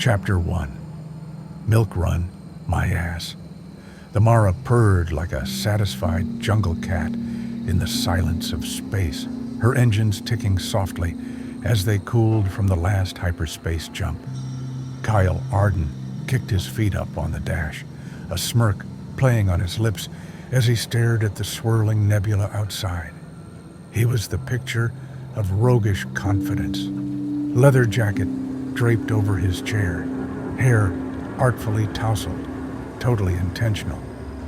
Chapter 1. Milk Run, My Ass. The Mara purred like a satisfied jungle cat in the silence of space, her engines ticking softly as they cooled from the last hyperspace jump. Kael Arden kicked his feet up on the dash, a smirk playing on his lips as he stared at the swirling nebula outside. He was the picture of roguish confidence. Leather jacket draped over his chair, hair artfully tousled, totally intentional,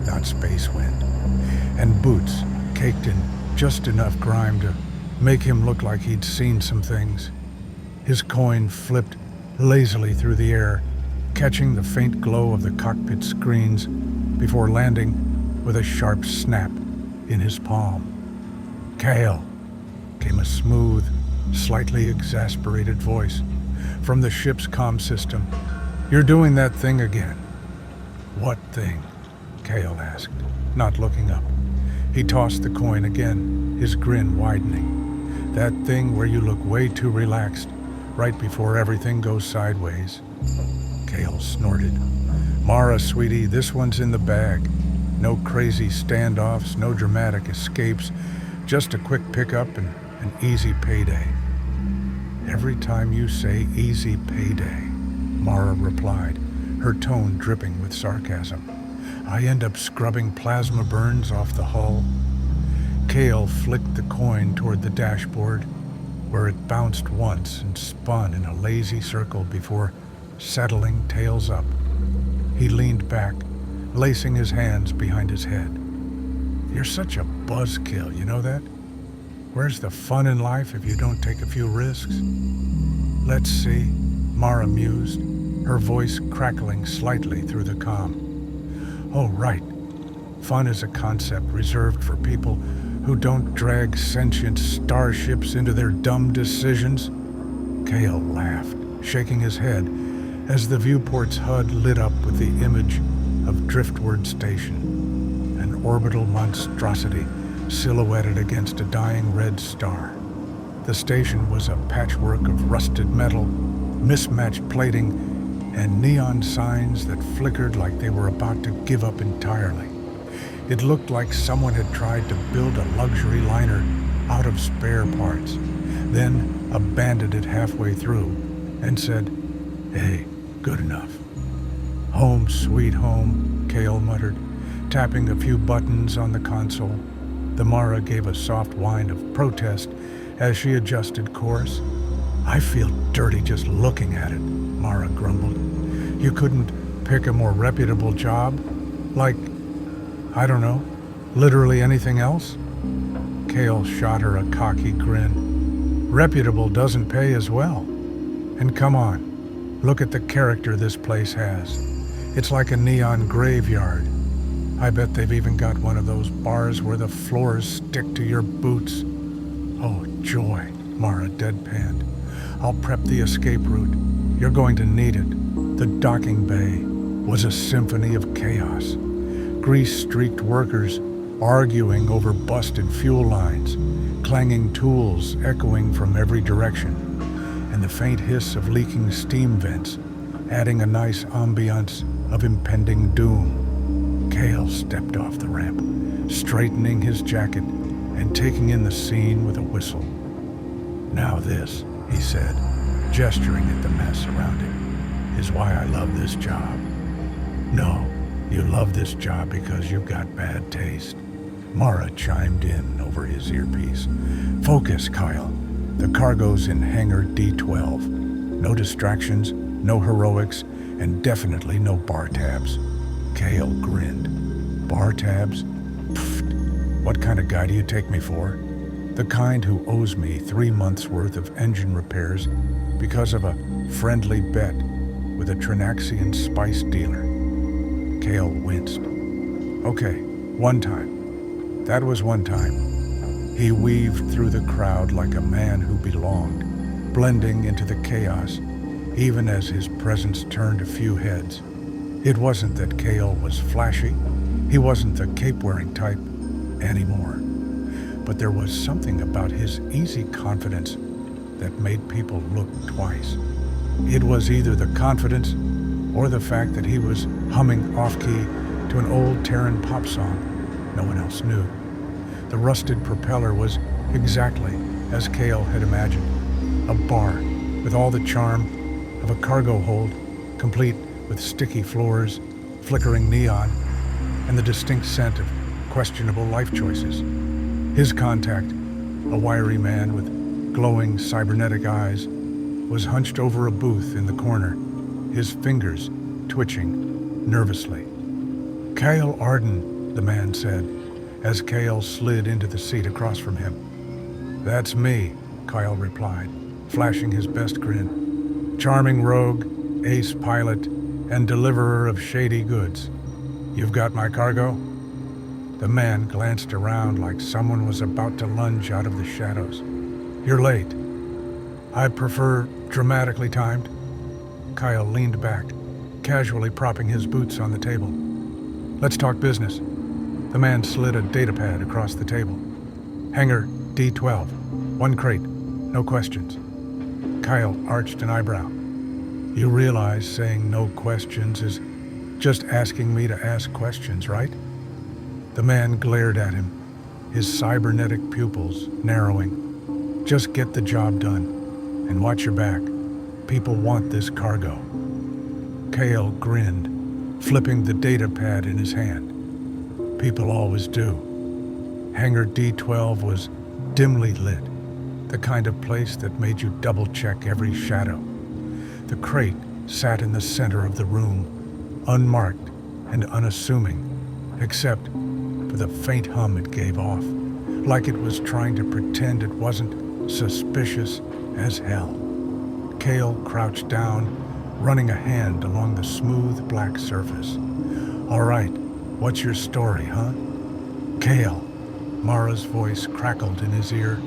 not space wind, and boots caked in just enough grime to make him look like he'd seen some things. His coin flipped lazily through the air, catching the faint glow of the cockpit screens before landing with a sharp snap in his palm. "Kael," came a smooth, slightly exasperated voice from the ship's comm system. "You're doing that thing again." "What thing?" Kael asked, not looking up. He tossed the coin again, his grin widening. "That thing where you look way too relaxed, right before everything goes sideways." Kael snorted. "Mara, sweetie, this one's in the bag. No crazy standoffs, no dramatic escapes, just a quick pickup and an easy payday." "Every time you say easy payday," Mara replied, her tone dripping with sarcasm, "I end up scrubbing plasma burns off the hull." Kael flicked the coin toward the dashboard, where it bounced once and spun in a lazy circle before settling tails up. He leaned back, lacing his hands behind his head. "You're such a buzzkill, you know that? Where's the fun in life if you don't take a few risks?" "Let's see," Mara mused, her voice crackling slightly through the comm. "Oh, right. Fun is a concept reserved for people who don't drag sentient starships into their dumb decisions." Kael laughed, shaking his head as the viewport's HUD lit up with the image of Driftward Station, an orbital monstrosity silhouetted against a dying red star. The station was a patchwork of rusted metal, mismatched plating, and neon signs that flickered like they were about to give up entirely. It looked like someone had tried to build a luxury liner out of spare parts, then abandoned it halfway through and said, "Hey, good enough." "Home sweet home," Kael muttered, tapping a few buttons on the console. The Mara gave a soft whine of protest as she adjusted course. "I feel dirty just looking at it," Mara grumbled. "You couldn't pick a more reputable job? Like, I don't know, literally anything else?" Kael shot her a cocky grin. "Reputable doesn't pay as well. And come on, look at the character this place has. It's like a neon graveyard. I bet they've even got one of those bars where the floors stick to your boots." "Oh, joy," Mara deadpanned. "I'll prep the escape route. You're going to need it." The docking bay was a symphony of chaos. Grease-streaked workers arguing over busted fuel lines, clanging tools echoing from every direction, and the faint hiss of leaking steam vents, adding a nice ambiance of impending doom. Kael stepped off the ramp, straightening his jacket and taking in the scene with a whistle. "Now this," he said, gesturing at the mess around him, "is why I love this job." "No, you love this job because you've got bad taste," Mara chimed in over his earpiece. "Focus, Kael. The cargo's in hangar D12. No distractions, no heroics, and definitely no bar tabs." Kael grinned. "Bar tabs? Pfft. What kind of guy do you take me for? The kind who owes me 3 months' worth of engine repairs because of a friendly bet with a Trinaxian spice dealer." Kael winced. "Okay, one time. That was one time." He weaved through the crowd like a man who belonged, blending into the chaos, even as his presence turned a few heads. It wasn't that Kael was flashy. He wasn't the cape-wearing type anymore. But there was something about his easy confidence that made people look twice. It was either the confidence or the fact that he was humming off-key to an old Terran pop song no one else knew. The rusted propeller was exactly as Kael had imagined. A bar with all the charm of a cargo hold, complete with sticky floors, flickering neon, and the distinct scent of questionable life choices. His contact, a wiry man with glowing cybernetic eyes, was hunched over a booth in the corner, his fingers twitching nervously. "Kael Arden," the man said, as Kael slid into the seat across from him. "That's me," Kael replied, flashing his best grin. "Charming rogue, ace pilot, and deliverer of shady goods. You've got my cargo?" The man glanced around like someone was about to lunge out of the shadows. "You're late." "I prefer dramatically timed." Kael leaned back, casually propping his boots on the table. "Let's talk business." The man slid a datapad across the table. "Hangar D12, 1 crate, no questions." Kael arched an eyebrow. "You realize saying no questions is just asking me to ask questions, right?" The man glared at him, his cybernetic pupils narrowing. "Just get the job done, and watch your back. People want this cargo." Kael grinned, flipping the datapad in his hand. "People always do." Hangar D12 was dimly lit, the kind of place that made you double-check every shadow. The crate sat in the center of the room, unmarked and unassuming, except for the faint hum it gave off, like it was trying to pretend it wasn't suspicious as hell. Kael crouched down, running a hand along the smooth black surface. "All right, what's your story, huh?" "Kael," Mara's voice crackled in his ear,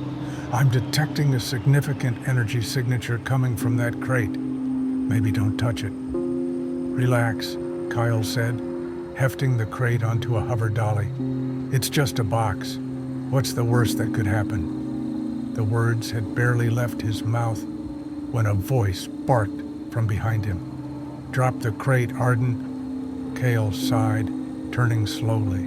"I'm detecting a significant energy signature coming from that crate. Maybe don't touch it." "Relax," Kael said, hefting the crate onto a hover dolly. "It's just a box. What's the worst that could happen?" The words had barely left his mouth when a voice barked from behind him. "Drop the crate, Arden." Kael sighed, turning slowly.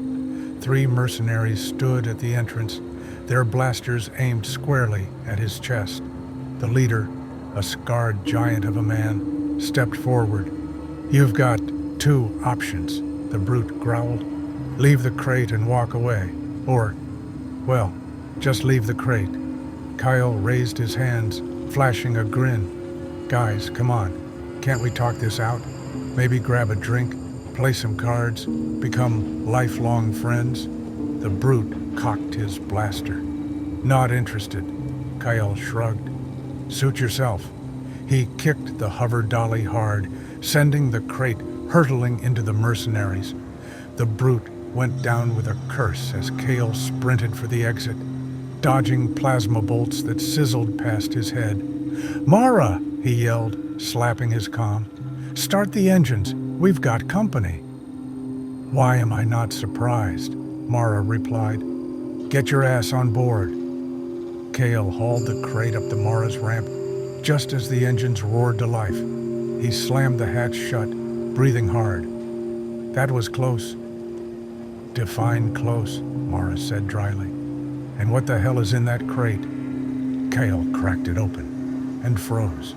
3 mercenaries stood at the entrance, their blasters aimed squarely at his chest. The leader, a scarred giant of a man, stepped forward. "You've got 2 options," the brute growled. "Leave the crate and walk away, or, well, just leave the crate." Kael raised his hands, flashing a grin. "Guys, come on. Can't we talk this out? Maybe grab a drink, play some cards, become lifelong friends?" The brute cocked his blaster. "Not interested," Kael shrugged. "Suit yourself." He kicked the hover dolly hard, sending the crate hurtling into the mercenaries. The brute went down with a curse as Kael sprinted for the exit, dodging plasma bolts that sizzled past his head. "Mara!" he yelled, slapping his comm. "Start the engines. We've got company." "Why am I not surprised?" Mara replied. "Get your ass on board." Kael hauled the crate up the Mara's ramp just as the engines roared to life. He slammed the hatch shut, breathing hard. "That was close." "Define close," Mara said dryly. "And what the hell is in that crate?" Kael cracked it open and froze.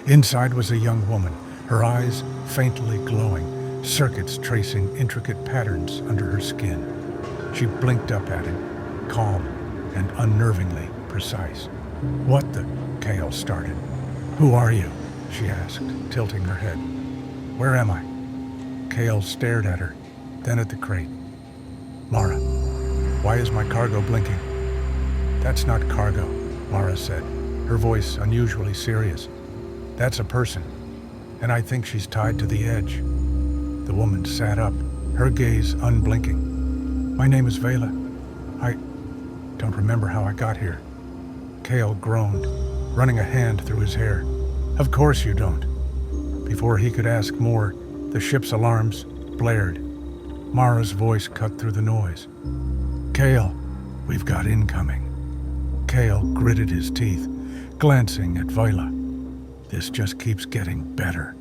Inside was a young woman, her eyes faintly glowing, circuits tracing intricate patterns under her skin. She blinked up at him, calm and unnervingly precise. "What the?" Kael started. "Who are you?" she asked, tilting her head. "Where am I?" Kael stared at her, then at the crate. "Mara, why is my cargo blinking?" "That's not cargo," Mara said, her voice unusually serious. "That's a person, and I think she's tied to the edge." The woman sat up, her gaze unblinking. "My name is Vela. I don't remember how I got here." Kael groaned, running a hand through his hair. "Of course you don't." Before he could ask more, the ship's alarms blared. Mara's voice cut through the noise. "Kael, we've got incoming." Kael gritted his teeth, glancing at Vela. This just keeps getting better.